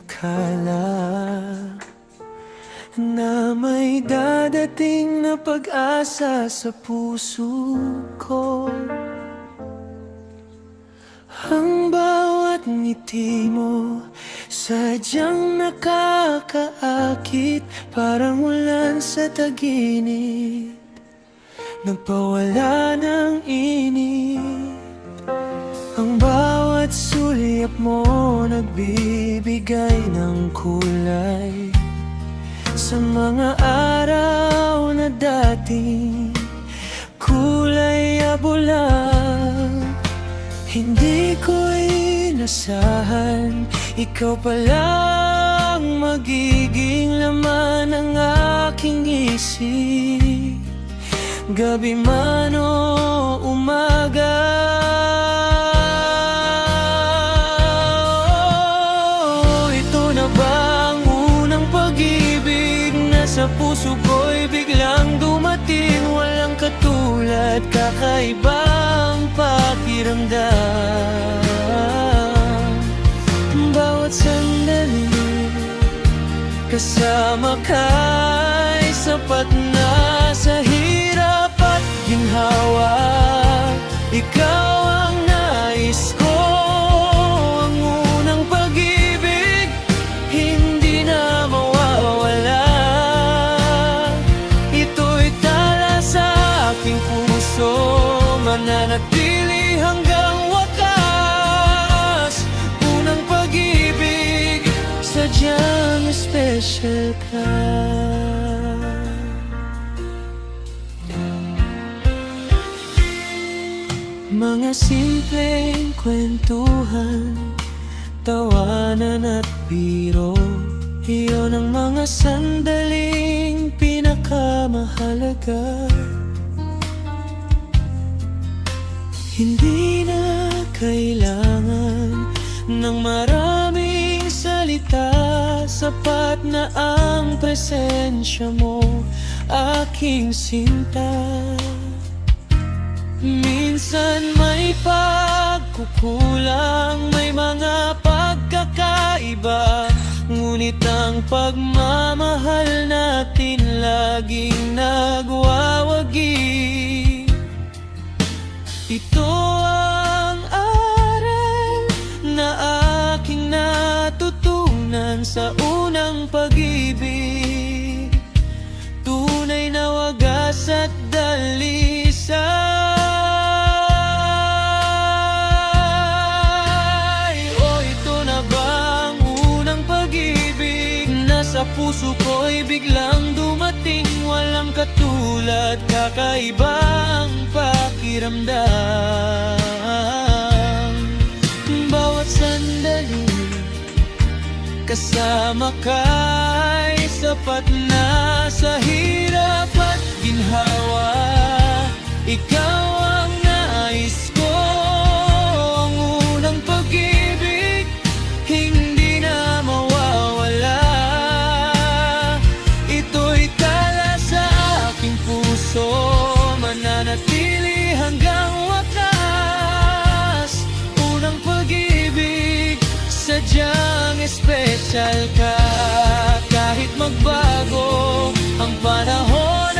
inakala na may dadating na pag-asa sa puso ko. Ang bawat ngiti mo sadyang nakakaakit, parang ulan sa taginit, nagpawala ng init. Ang bawat sulyap mo nagbibigay ng kulay sa mga araw na dating kulay abulang. Hindi ko inasahan, ikaw palang magiging laman ng aking isip, gabi man o umaga. Ito na ba ang unang pag-ibig na sa puso ko'y biglang dumating? Walang katulad, kakaibang pakiramdam. Bawat sandali kasama ka'y sapat na sa hirap at ginhawa. Ikaw ang nais ko, ang unang pag-ibig, hindi na mawawala. Ito'y tala sa aking puso, mananatili hanggang wakas. Unang pag-ibig, sadyang special ka. Mga simpleng kwentuhan, tawanan at biro, iyon ang mga sandaling pinakamahalaga. Hindi na kailangan ng maraming salita, sapat na ang presensya mo, aking sinta. Minsan may pagkukulang, may mga pagkakaiba, ngunit ang pagmamahal natin laging nagwawagi. Ito ang aral na aking natutunan sa unang pag-ibig, tunay na wagas at dalisay. Sa puso ko'y biglang dumating, walang katulad, kakaibang pakiramdam. Bawat sandali kasama ka'y sapat na sa hirap at ginhawa. Ikaw ang nais ko, ang unang pag-ibig, hindi na mawawala. Mananatili hanggang wakas. Unang pag-ibig, sadyang espesyal ka. Kahit magbago ang panahon